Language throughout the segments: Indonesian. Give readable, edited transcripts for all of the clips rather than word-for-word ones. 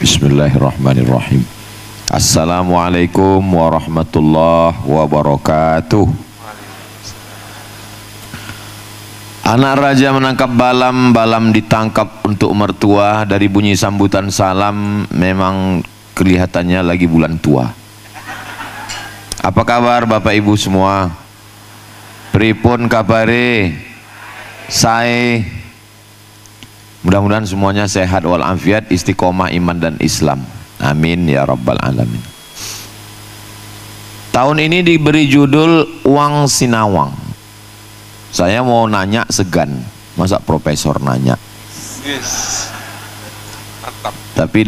Bismillahirrahmanirrahim. Assalamualaikum warahmatullahi wabarakatuh. Anak raja menangkap balam, balam ditangkap untuk mertua. Dari bunyi sambutan salam memang kelihatannya lagi bulan tua. Apa kabar Bapak Ibu semua? Pripun kabare? Sae. Mudah-mudahan semuanya sehat walafiat, istiqomah iman dan Islam. Amin ya rabbal alamin. Tahun ini diberi judul Uang Sinawang. Saya mau nanya segan, masa profesor nanya? Yes. Mantap. Tapi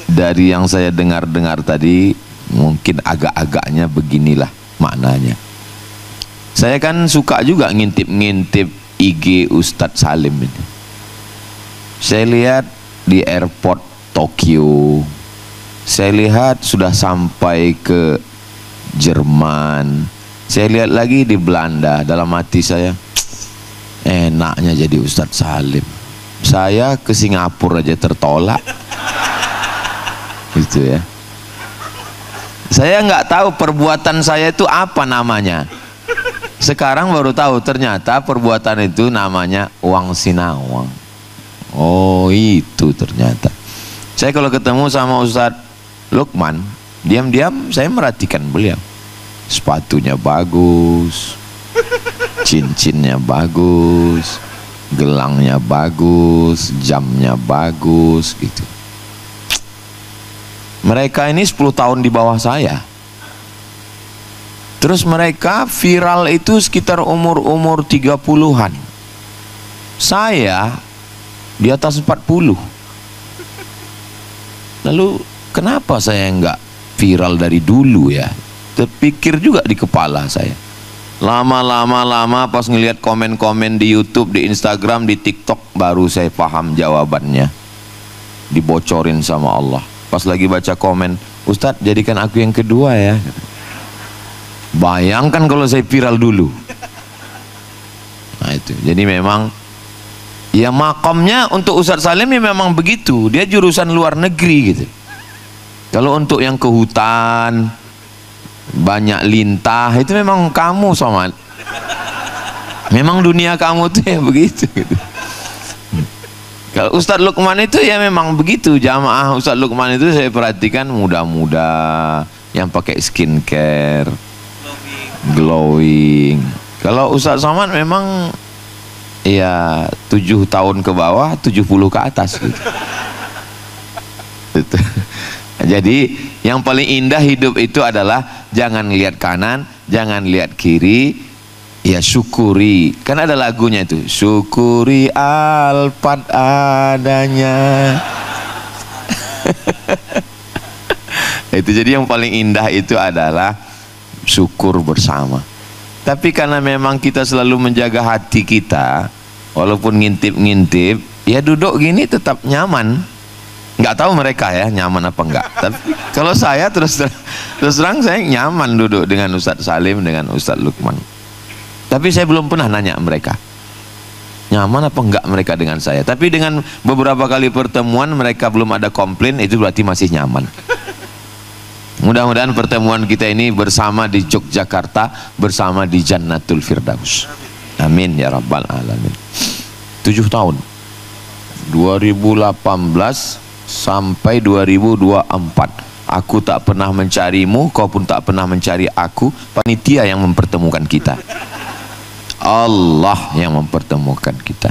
dari yang saya dengar tadi, mungkin agak-agaknya beginilah maknanya. Saya kan suka juga ngintip-ngintip IG Ustadz Salim ini. Saya lihat di airport Tokyo, saya lihat sudah sampai ke Jerman, saya lihat lagi di Belanda. Dalam hati saya, enaknya jadi Ustadz Salim. Saya ke Singapura aja tertolak. Gitu ya. Saya nggak tahu perbuatan saya itu apa namanya. Sekarang baru tahu ternyata perbuatan itu namanya uang sinawang. Oh itu ternyata. Saya kalau ketemu sama Ustadz Lukman, diam-diam saya merhatikan beliau. Sepatunya bagus, cincinnya bagus, gelangnya bagus, jamnya bagus gitu. Mereka ini 10 tahun di bawah saya. Terus mereka viral itu sekitar umur 30-an. Saya di atas 40. Lalu kenapa saya enggak viral dari dulu ya? Terpikir juga di kepala saya. Lama pas ngelihat komen-komen di YouTube, di Instagram, di TikTok, baru saya paham jawabannya. Dibocorin sama Allah. Pas lagi baca komen, Ustadz jadikan aku yang kedua ya. Bayangkan kalau saya viral dulu. Nah itu, jadi memang ya makomnya untuk Ustadz Salim ya memang begitu. Dia jurusan luar negeri gitu. Kalau untuk yang ke hutan, banyak lintah, itu memang kamu Somad. Memang dunia kamu tuh ya begitu gitu. Kalau Ustadz Lukman itu ya memang begitu. Jamaah Ustadz Lukman itu saya perhatikan muda-muda yang pakai skincare, glowing. Kalau Ustadz Somad memang ya 7 tahun ke bawah, 70 ke atas gitu. Jadi yang paling indah hidup itu adalah jangan lihat kanan, jangan lihat kiri, ya syukuri. Kan ada lagunya itu, syukuri alpat adanya. Itu jadi yang paling indah itu adalah syukur bersama. Tapi karena memang kita selalu menjaga hati kita, walaupun ngintip-ngintip, ya duduk gini tetap nyaman. Nggak tahu mereka ya nyaman apa enggak. Tapi kalau saya terus terang saya nyaman duduk dengan Ustadz Salim, dengan Ustadz Lukman. Tapi saya belum pernah nanya mereka nyaman apa enggak mereka dengan saya. Tapi dengan beberapa kali pertemuan mereka belum ada komplain, itu berarti masih nyaman. Mudah-mudahan pertemuan kita ini bersama di Yogyakarta, bersama di Jannatul Firdaus. Amin ya rabbal alamin. 7 tahun 2018 sampai 2024 aku tak pernah mencarimu, kau pun tak pernah mencari aku. Panitia yang mempertemukan kita, Allah yang mempertemukan kita.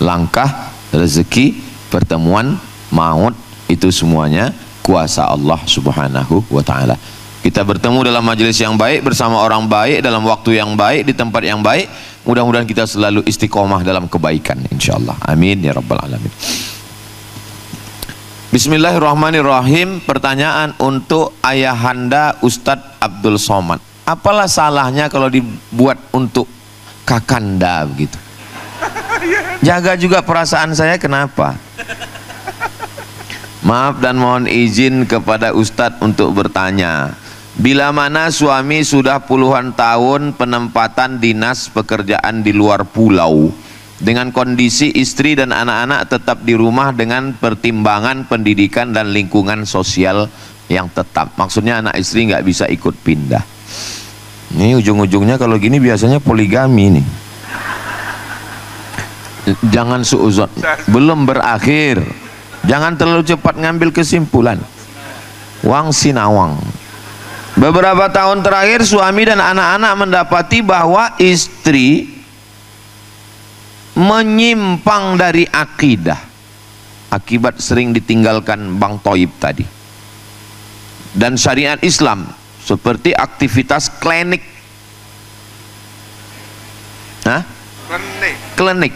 Langkah, rezeki, pertemuan, maut, itu semuanya kuasa Allah subhanahu wa ta'ala. Kita bertemu dalam majelis yang baik, bersama orang baik, dalam waktu yang baik, di tempat yang baik. Mudah-mudahan kita selalu istiqomah dalam kebaikan insyaallah. Amin ya rabbal alamin. Bismillahirrahmanirrahim. Pertanyaan untuk ayahanda Ustadz Abdul Somad. Apalah salahnya kalau dibuat untuk kakanda begitu? Jaga juga perasaan saya, kenapa? Maaf dan mohon izin kepada Ustadz untuk bertanya. Bila mana suami sudah puluhan tahun penempatan dinas pekerjaan di luar pulau, dengan kondisi istri dan anak-anak tetap di rumah dengan pertimbangan pendidikan dan lingkungan sosial yang tetap. Maksudnya anak istri nggak bisa ikut pindah. Ini ujung-ujungnya kalau gini biasanya poligami nih. Jangan suuzon, belum berakhir. Jangan terlalu cepat ngambil kesimpulan. Wang sinawang. Beberapa tahun terakhir suami dan anak-anak mendapati bahwa istri menyimpang dari akidah akibat sering ditinggalkan Bang Toib tadi dan syariat Islam, seperti aktivitas klinik. Klinik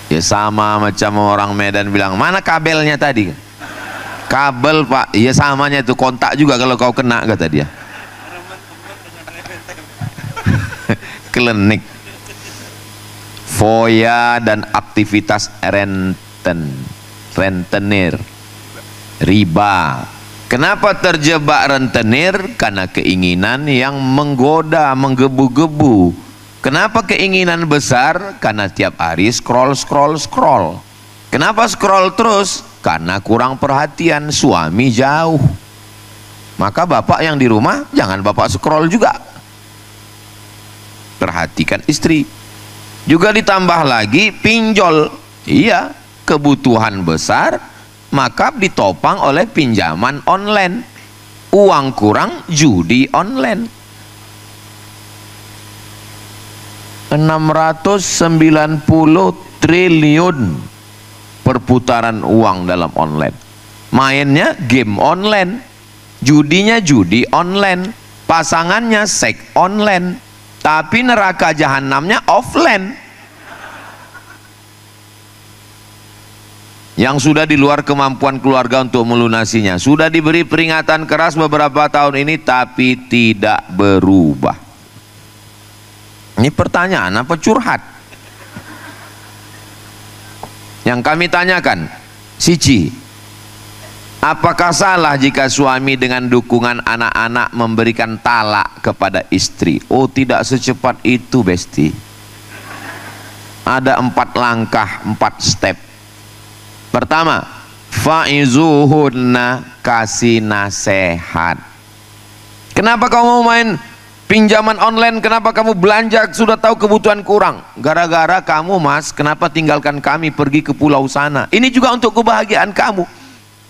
ya, sama macam orang Medan bilang, mana kabelnya tadi? Kabel pak, iya samanya itu, kontak juga kalau kau kena, kata dia. Klinik, foya dan aktivitas rentenir, riba. Kenapa terjebak rentenir? Karena keinginan yang menggoda, menggebu-gebu. Kenapa keinginan besar? Karena tiap hari scroll. Kenapa scroll terus? Karena kurang perhatian, suami jauh. Maka bapak yang di rumah jangan bapak scroll juga, perhatikan istri. Juga ditambah lagi pinjol. Iya, kebutuhan besar maka ditopang oleh pinjaman online. Uang kurang, judi online. 690 triliun perputaran uang dalam online. Mainnya game online, judinya judi online, pasangannya seks online, tapi neraka jahanamnya offline. Yang sudah di luar kemampuan keluarga untuk melunasinya. Sudah diberi peringatan keras beberapa tahun ini, tapi tidak berubah. Ini pertanyaan apa curhat? Yang kami tanyakan, siji, apakah salah jika suami dengan dukungan anak-anak memberikan talak kepada istri? Oh, tidak secepat itu, Besti. Ada 4 langkah, 4 step. Pertama, faizuhunna, kasih nasihat. Kenapa kamu main pinjaman online? Kenapa kamu belanja sudah tahu kebutuhan kurang? Gara-gara kamu mas, kenapa tinggalkan kami pergi ke pulau sana? Ini juga untuk kebahagiaan kamu.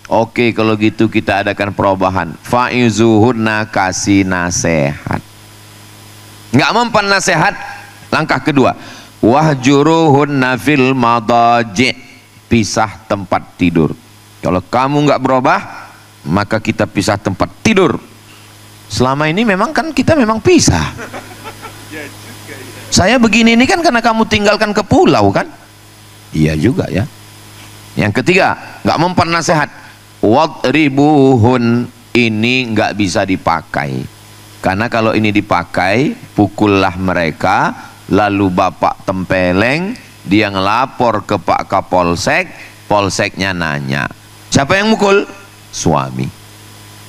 Oke, kalau gitu kita adakan perubahan. Faizuhunna, kasih nasihat. Nggak mempan nasihat, langkah kedua, wahjuruhunna fil madaji, pisah tempat tidur. Kalau kamu nggak berubah, maka kita pisah tempat tidur. Selama ini memang kan kita memang pisah. Saya begini ini kan karena kamu tinggalkan ke pulau kan? Iya juga ya. Yang ketiga, nggak mempan nasihat. Wadribuhun, ini nggak bisa dipakai. Karena kalau ini dipakai, pukullah mereka, lalu bapak tempeleng, dia ngelapor ke Pak Kapolsek, polseknya nanya, siapa yang mukul? Suami.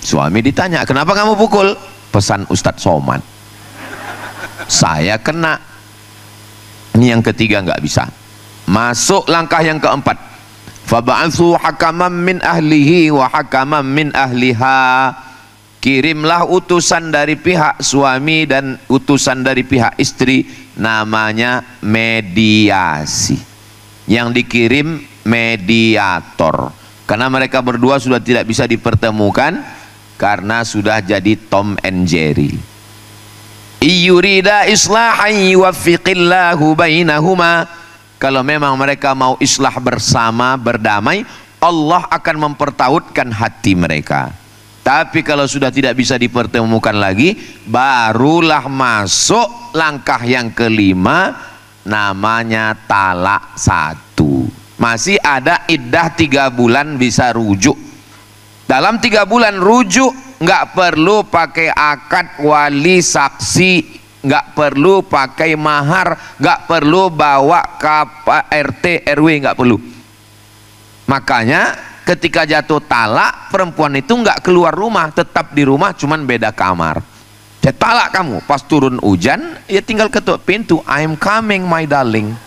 Suami ditanya, kenapa kamu pukul? Pesan Ustadz Somad. Saya kena. Ini yang ketiga nggak bisa. Masuk langkah yang keempat. Fab'atsu hakaman min ahlihi wa hakaman min ahliha. Kirimlah utusan dari pihak suami dan utusan dari pihak istri, namanya mediasi. Yang dikirim mediator. Karena mereka berdua sudah tidak bisa dipertemukan, karena sudah jadi Tom and Jerry. Iyurida islahan yuwaffiqillahu bainahuma. Kalau memang mereka mau islah bersama, berdamai, Allah akan mempertautkan hati mereka. Tapi kalau sudah tidak bisa dipertemukan lagi, barulah masuk langkah yang kelima, namanya talak 1. Masih ada iddah 3 bulan bisa rujuk. Dalam 3 bulan rujuk, nggak perlu pakai akad wali saksi, nggak perlu pakai mahar, nggak perlu bawa ke RT RW, nggak perlu. Makanya ketika jatuh talak, perempuan itu nggak keluar rumah, tetap di rumah, cuman beda kamar. Saya talak kamu, pas turun hujan, ya tinggal ketuk pintu, I'm coming my darling.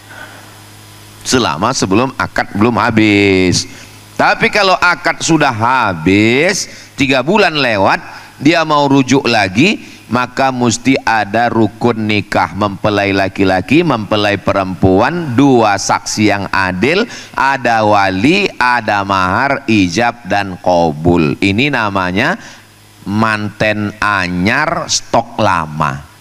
selama sebelum akad belum habis. Tapi kalau akad sudah habis, 3 bulan lewat, dia mau rujuk lagi, maka mesti ada rukun nikah, mempelai laki-laki, mempelai perempuan, 2 saksi yang adil, ada wali, ada mahar, ijab dan qabul. Ini namanya manten anyar stok lama.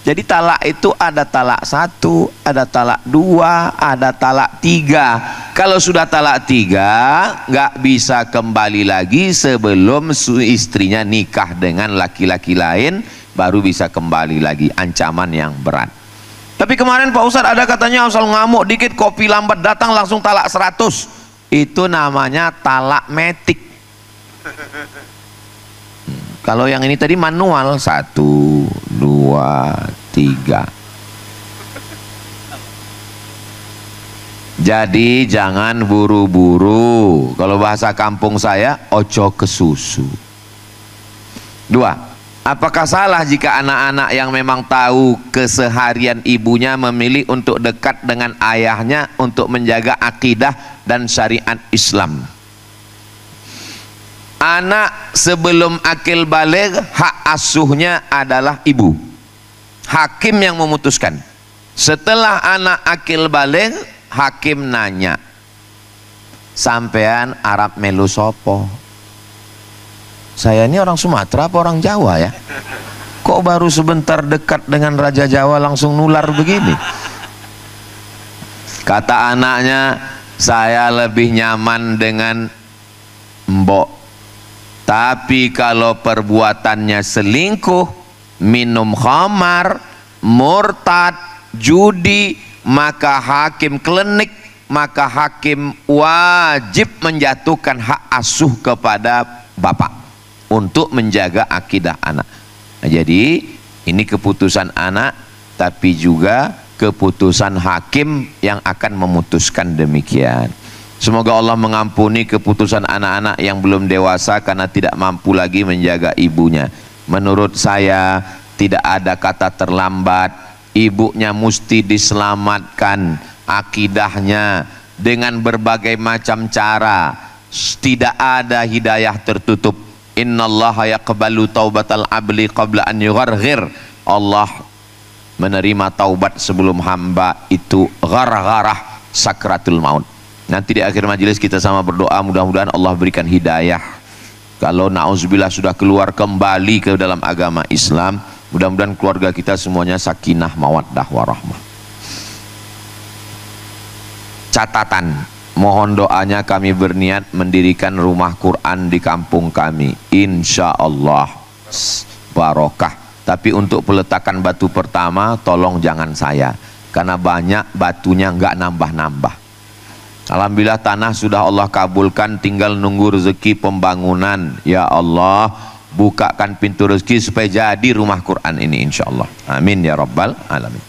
Jadi talak itu ada talak 1, ada talak 2, ada talak 3. Kalau sudah talak 3, nggak bisa kembali lagi sebelum istrinya nikah dengan laki-laki lain, baru bisa kembali lagi. Ancaman yang berat. Tapi kemarin Pak Ustadz ada katanya asal ngamuk dikit, kopi lambat datang langsung talak 100. Itu namanya talak metik. Kalau yang ini tadi manual, 1, 2, 3. Jadi jangan buru-buru. Kalau bahasa kampung saya, ojo ke susu. 2. Apakah salah jika anak-anak yang memang tahu keseharian ibunya memilih untuk dekat dengan ayahnya untuk menjaga akidah dan syariat Islam? Anak sebelum akil baligh, hak asuhnya adalah ibu. Hakim yang memutuskan. Setelah anak akil baligh, hakim nanya, sampean Arab melu sopo? Saya ini orang Sumatera apa orang Jawa ya? Kok baru sebentar dekat dengan Raja Jawa langsung nular begini? Kata anaknya, saya lebih nyaman dengan mbok. Tapi kalau perbuatannya selingkuh, minum khamar, murtad, judi, maka hakim klinik, maka hakim wajib menjatuhkan hak asuh kepada bapak untuk menjaga akidah anak. Nah, jadi ini keputusan anak, tapi juga keputusan hakim yang akan memutuskan demikian. Semoga Allah mengampuni keputusan anak-anak yang belum dewasa karena tidak mampu lagi menjaga ibunya. Menurut saya tidak ada kata terlambat. Ibunya mesti diselamatkan akidahnya dengan berbagai macam cara. Tidak ada hidayah tertutup. Innallaha yaqbalu taubatal abli qabla an yugharghir. Allah menerima taubat sebelum hamba itu ghargharah sakratul maut. Nanti di akhir majelis kita sama berdoa, mudah-mudahan Allah berikan hidayah. Kalau na'udzubillah sudah keluar kembali ke dalam agama Islam, mudah-mudahan keluarga kita semuanya sakinah mawaddah warahmah. Catatan, mohon doanya kami berniat mendirikan rumah Quran di kampung kami, insya Allah barokah. Tapi untuk peletakan batu pertama tolong jangan saya, karena banyak batunya nggak nambah-nambah. Alhamdulillah tanah sudah Allah kabulkan, tinggal nunggu rezeki pembangunan. Ya Allah, bukakan pintu rezeki supaya jadi rumah Quran ini insya Allah. Amin ya rabbal alamin.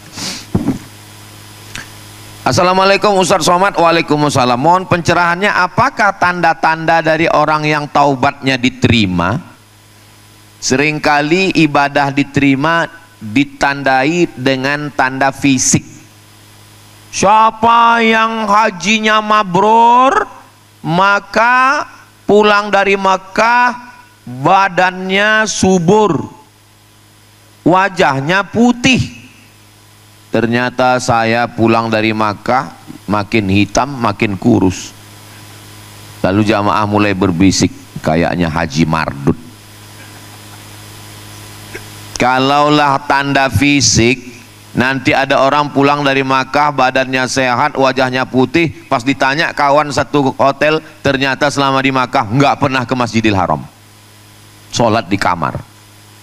Assalamualaikum Ustaz Somad. Waalaikumsalam. Mohon pencerahannya, apakah tanda-tanda dari orang yang taubatnya diterima? Seringkali ibadah diterima ditandai dengan tanda fisik. Siapa yang hajinya mabrur, maka pulang dari Makkah badannya subur, wajahnya putih. Ternyata saya pulang dari Makkah makin hitam, makin kurus. Lalu jamaah mulai berbisik, kayaknya Haji Mardut. Kalaulah tanda fisik, nanti ada orang pulang dari Makkah badannya sehat, wajahnya putih, pas ditanya kawan satu hotel, ternyata selama di Makkah nggak pernah ke Masjidil Haram, sholat di kamar.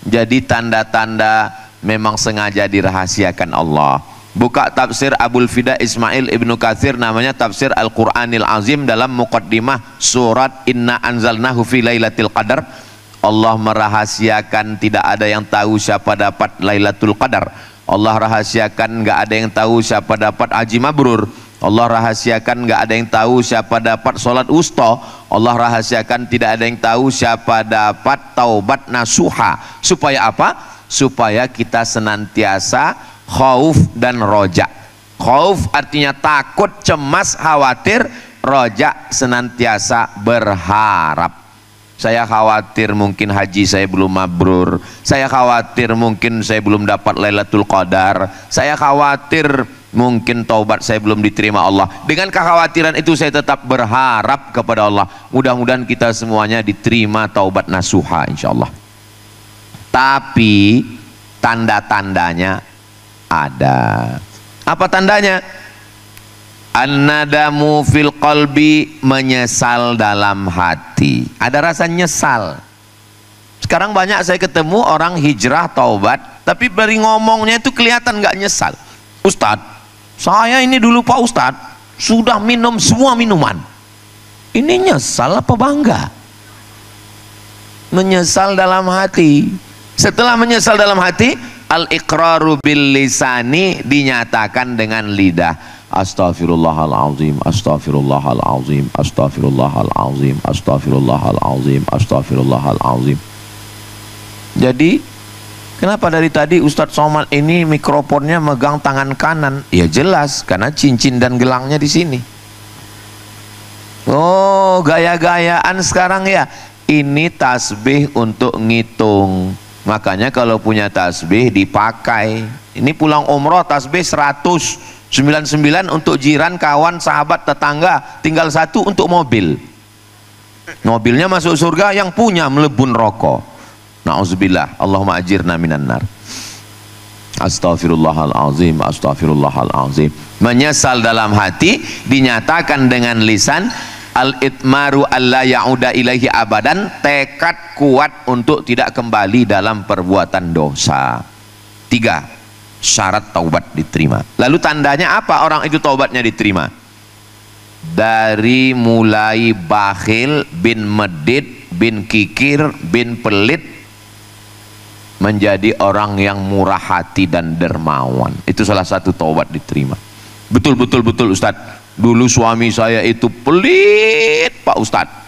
Jadi tanda-tanda memang sengaja dirahasiakan Allah. Buka tafsir Abul Fida Ismail Ibnu Katsir, namanya tafsir Al-Quranil Azim, dalam muqaddimah surat Inna Anzalnahu fi Lailatul Qadar. Allah merahasiakan tidak ada yang tahu siapa dapat Lailatul Qadar. Allah rahasiakan nggak ada yang tahu siapa dapat haji mabrur. Allah rahasiakan nggak ada yang tahu siapa dapat sholat wusta. Allah rahasiakan tidak ada yang tahu siapa dapat taubat nasuha. Supaya apa? Supaya kita senantiasa khauf dan roja. Khauf artinya takut, cemas, khawatir. Roja senantiasa berharap. Saya khawatir mungkin haji saya belum mabrur, saya khawatir mungkin saya belum dapat Lailatul Qadar, saya khawatir mungkin taubat saya belum diterima Allah. Dengan kekhawatiran itu saya tetap berharap kepada Allah. Mudah-mudahan kita semuanya diterima taubat nasuha insyaallah. Tapi tanda-tandanya ada. Apa tandanya? An-nadamu fil qalbi, menyesal dalam hati. Ada rasa nyesal. Sekarang banyak saya ketemu orang hijrah taubat, tapi dari ngomongnya itu kelihatan nggak nyesal. Ustadz, saya ini dulu Pak Ustadz sudah minum semua minuman. Ini nyesal apa bangga? Menyesal dalam hati. Setelah menyesal dalam hati, al-iqraru bil lisani, dinyatakan dengan lidah. Astaghfirullahalazim, astaghfirullahalazim, astaghfirullahalazim, astaghfirullahalazim, astaghfirullahalazim. Jadi kenapa dari tadi Ustadz Somad ini mikrofonnya megang tangan kanan? Ya jelas, karena cincin dan gelangnya di sini. Oh, gaya-gayaan sekarang ya. Ini tasbih untuk ngitung. Makanya kalau punya tasbih dipakai. Ini pulang umroh tasbih 199 untuk jiran, kawan, sahabat, tetangga, tinggal 1 untuk mobil. Mobilnya masuk surga, yang punya melebur rokok. Na'udzubillah, Allahumma ajirna minan nar. Astaghfirullahalazim, astaghfirullahalazim. Menyesal dalam hati dinyatakan dengan lisan. Al-itmaru alla ya'uda ilaihi abadan, tekad kuat untuk tidak kembali dalam perbuatan dosa. 3 syarat taubat diterima. Lalu tandanya apa orang itu taubatnya diterima? Dari mulai bakhil, bin medit, bin kikir, bin pelit, menjadi orang yang murah hati dan dermawan. Itu salah satu taubat diterima. Betul Ustadz, dulu suami saya itu pelit Pak Ustadz.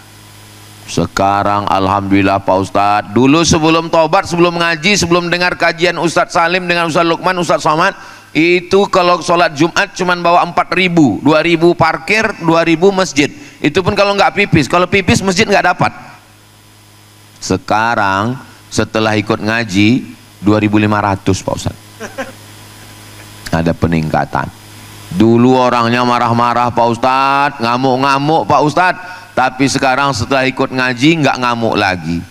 Sekarang alhamdulillah Pak Ustadz. Dulu sebelum taubat, sebelum ngaji, sebelum dengar kajian Ustadz Salim dengan Ustadz Lukman, Ustadz Somad, itu kalau sholat Jumat cuman bawa 4.000, 2.000 parkir, 2.000 masjid. Itu pun kalau nggak pipis. Kalau pipis masjid nggak dapat. Sekarang setelah ikut ngaji 2.500 Pak Ustadz. Ada peningkatan. Dulu orangnya marah-marah Pak Ustadz, ngamuk-ngamuk Pak Ustadz, tapi sekarang setelah ikut ngaji nggak ngamuk lagi.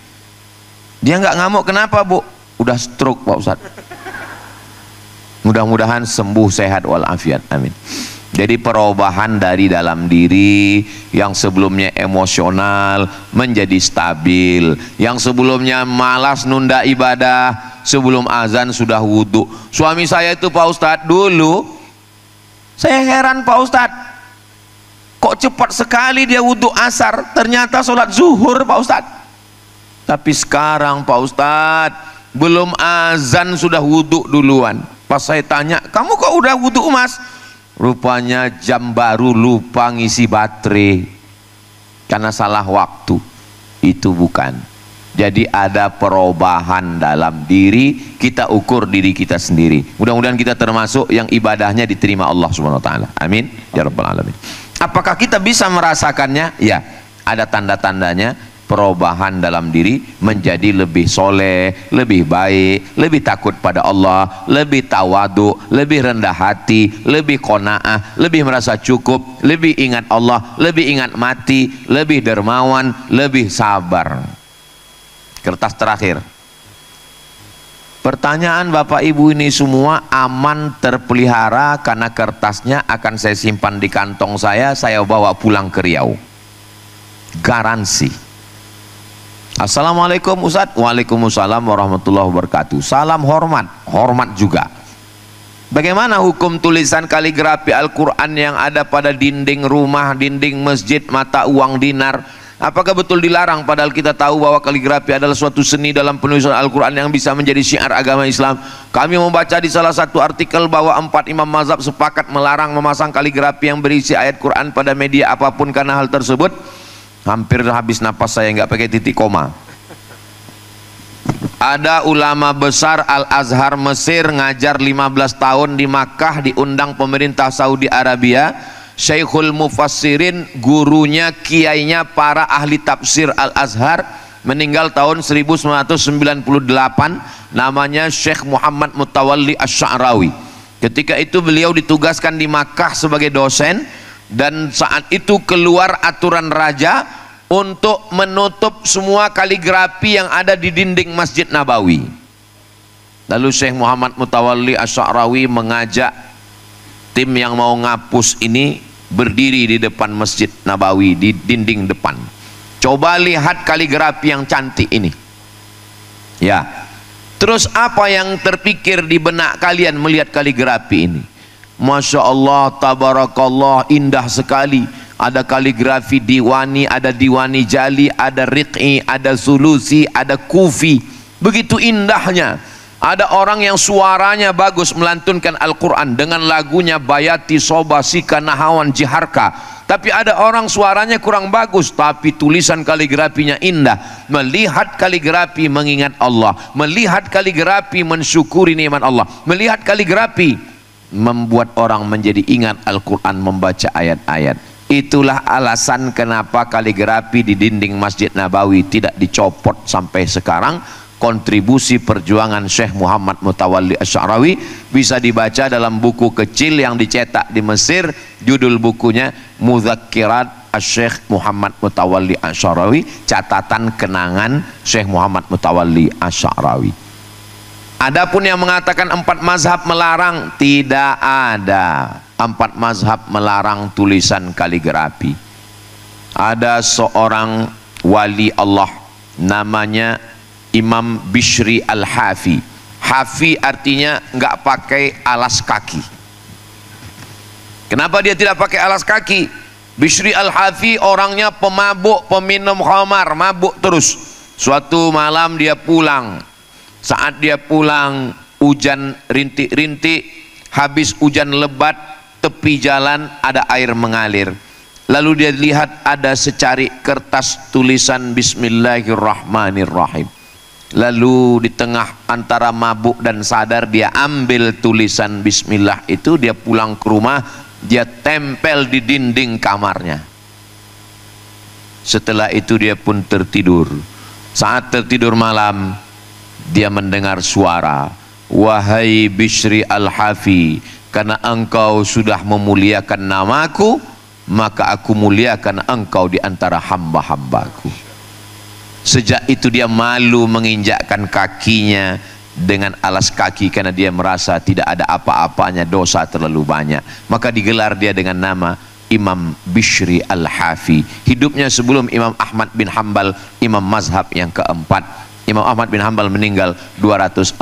Dia nggak ngamuk, kenapa Bu? Udah stroke Pak Ustadz. Mudah-mudahan sembuh, sehat walafiat, amin. Jadi perubahan dari dalam diri, yang sebelumnya emosional menjadi stabil, yang sebelumnya malas nunda ibadah, sebelum azan sudah wudhu. Suami saya itu Pak Ustadz, dulu saya heran Pak Ustadz, kok cepat sekali dia wudhu asar, ternyata sholat zuhur Pak Ustadz. Tapi sekarang Pak Ustadz, belum azan sudah wudhu duluan. Pas saya tanya, kamu kok udah wudhu Mas? Rupanya jam baru lupa ngisi baterai karena salah waktu. Itu bukan. Jadi ada perubahan dalam diri, kita ukur diri kita sendiri. Mudah-mudahan kita termasuk yang ibadahnya diterima Allah Subhanahu wa taala. Amin ya rabbal alamin. Apakah kita bisa merasakannya? Ya, ada tanda-tandanya. Perubahan dalam diri menjadi lebih soleh, lebih baik, lebih takut pada Allah, lebih tawadu, lebih rendah hati, lebih qanaah, lebih merasa cukup, lebih ingat Allah, lebih ingat mati, lebih dermawan, lebih sabar. Kertas terakhir. Pertanyaan Bapak Ibu ini semua aman terpelihara karena kertasnya akan saya simpan di kantong saya bawa pulang ke Riau. Garansi. Assalamualaikum Ustadz. Waalaikumsalam warahmatullahi wabarakatuh. Salam hormat, hormat juga. Bagaimana hukum tulisan kaligrafi Al-Quran yang ada pada dinding rumah, dinding masjid, mata uang dinar? Apakah betul dilarang padahal kita tahu bahwa kaligrafi adalah suatu seni dalam penulisan Al-Quran yang bisa menjadi syiar agama Islam? Kami membaca di salah satu artikel bahwa 4 imam mazhab sepakat melarang memasang kaligrafi yang berisi ayat Quran pada media apapun karena hal tersebut. Hampir habis napas saya, nggak pakai titik koma. Ada ulama besar Al-Azhar Mesir ngajar 15 tahun di Makkah, diundang pemerintah Saudi Arabia. Syekhul Mufassirin, gurunya, kiainya para ahli tafsir Al-Azhar, meninggal tahun 1998, namanya Syekh Muhammad Mutawalli Asy-Sya'rawi. Ketika itu beliau ditugaskan di Makkah sebagai dosen, dan saat itu keluar aturan raja untuk menutup semua kaligrafi yang ada di dinding Masjid Nabawi. Lalu Syekh Muhammad Mutawalli Asy-Sya'rawi mengajak tim yang mau ngapus ini berdiri di depan Masjid Nabawi, di dinding depan. Coba lihat kaligrafi yang cantik ini. Ya. Terus apa yang terpikir di benak kalian melihat kaligrafi ini? Masya Allah, tabarakallah, indah sekali. Ada kaligrafi diwani, ada diwani jali, ada riq'i, ada sulusi, ada kufi. Begitu indahnya. Ada orang yang suaranya bagus melantunkan Al-Quran dengan lagunya Bayati, Soba, Sika, Nahawan, Jiharka. Tapi ada orang suaranya kurang bagus, tapi tulisan kaligrafinya indah. Melihat kaligrafi mengingat Allah, melihat kaligrafi mensyukuri nikmat Allah, melihat kaligrafi membuat orang menjadi ingat Al-Quran, membaca ayat-ayat. Itulah alasan kenapa kaligrafi di dinding Masjid Nabawi tidak dicopot sampai sekarang. Kontribusi perjuangan Syekh Muhammad Mutawalli Asy-Sya'rawi bisa dibaca dalam buku kecil yang dicetak di Mesir. Judul bukunya Mudzakirat Syekh Muhammad Mutawalli Asy-Sya'rawi, catatan kenangan Syekh Muhammad Mutawalli Asy-Sya'rawi. Adapun yang mengatakan 4 mazhab melarang, tidak ada 4 mazhab melarang tulisan kaligrafi. Ada seorang wali Allah namanya Imam Bishri Al-Hafi. Hafi artinya nggak pakai alas kaki. Kenapa dia tidak pakai alas kaki? Bishri Al-Hafi orangnya pemabuk, peminum khamar, mabuk terus. Suatu malam dia pulang. Saat dia pulang, hujan rintik-rintik, habis hujan lebat, tepi jalan ada air mengalir. Lalu dia lihat ada secari kertas tulisan Bismillahirrahmanirrahim. Lalu di tengah antara mabuk dan sadar, dia ambil tulisan Bismillah itu, dia pulang ke rumah, dia tempel di dinding kamarnya. Setelah itu dia pun tertidur. Saat tertidur malam, dia mendengar suara, wahai Bishri Al-Hafi, karena engkau sudah memuliakan namaku, maka aku muliakan engkau di antara hamba-hambaku. Sejak itu dia malu menginjakkan kakinya dengan alas kaki karena dia merasa tidak ada apa-apanya, dosa terlalu banyak. Maka digelar dia dengan nama Imam Bishri Al-Hafi. Hidupnya sebelum Imam Ahmad bin Hanbal, imam mazhab yang keempat. Imam Ahmad bin Hanbal meninggal 241.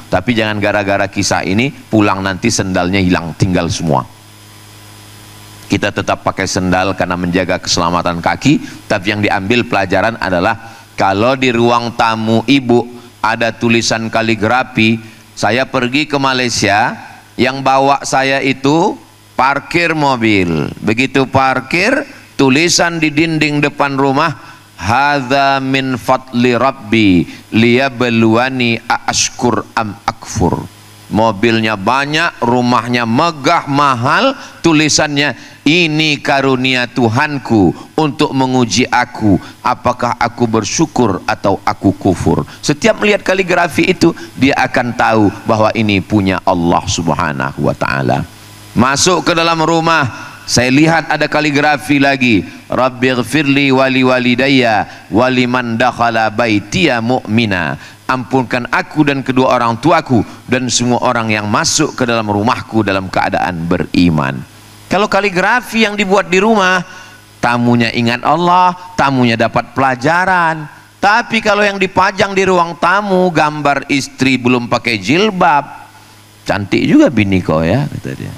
Tapi jangan gara-gara kisah ini pulang nanti sendalnya hilang, tinggal semua. Kita tetap pakai sendal karena menjaga keselamatan kaki. Tapi yang diambil pelajaran adalah kalau di ruang tamu ibu ada tulisan kaligrafi. Saya pergi ke Malaysia, yang bawa saya itu parkir mobil. Begitu parkir, tulisan di dinding depan rumah, hadza min fadli rabbi liyabluwani aashkur am akfur. Mobilnya banyak, rumahnya megah, mahal, tulisannya ini karunia Tuhanku untuk menguji aku, apakah aku bersyukur atau aku kufur. Setiap melihat kaligrafi itu, dia akan tahu bahwa ini punya Allah Subhanahu wa ta'ala. Masuk ke dalam rumah, saya lihat ada kaligrafi lagi, Rabbighfirli wali walidayya waliman dakhala baitiya mu'mina. Ampunkan aku dan kedua orang tuaku dan semua orang yang masuk ke dalam rumahku dalam keadaan beriman. Kalau kaligrafi yang dibuat di rumah, tamunya ingat Allah, tamunya dapat pelajaran. Tapi kalau yang dipajang di ruang tamu, gambar istri belum pakai jilbab, cantik juga bini kau ya, kata dia.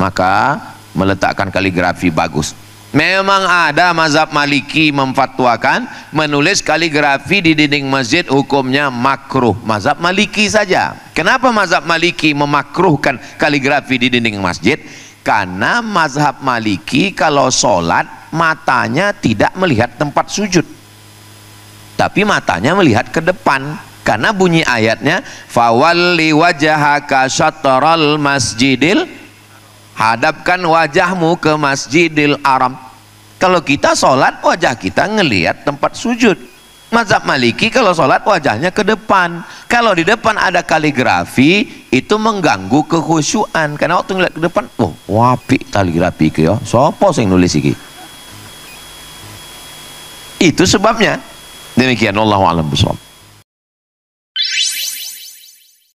Maka meletakkan kaligrafi bagus. Memang ada mazhab Maliki memfatwakan menulis kaligrafi di dinding masjid hukumnya makruh. Mazhab Maliki saja. Kenapa mazhab Maliki memakruhkan kaligrafi di dinding masjid? Karena mazhab Maliki kalau sholat matanya tidak melihat tempat sujud. tapi matanya melihat ke depan, karena bunyi ayatnya fawalli wajhaka syatral masjidil, hadapkan wajahmu ke Masjidil Haram. Kalau kita sholat wajah kita ngelihat tempat sujud. Mazhab Maliki kalau sholat wajahnya ke depan. Kalau di depan ada kaligrafi itu mengganggu kekhusyuan, karena waktu ngeliat ke depan, oh wapi kaligrafi ke ya, sopo sing nulis iki. Itu sebabnya. Demikian, wallahu a'lam bishawab.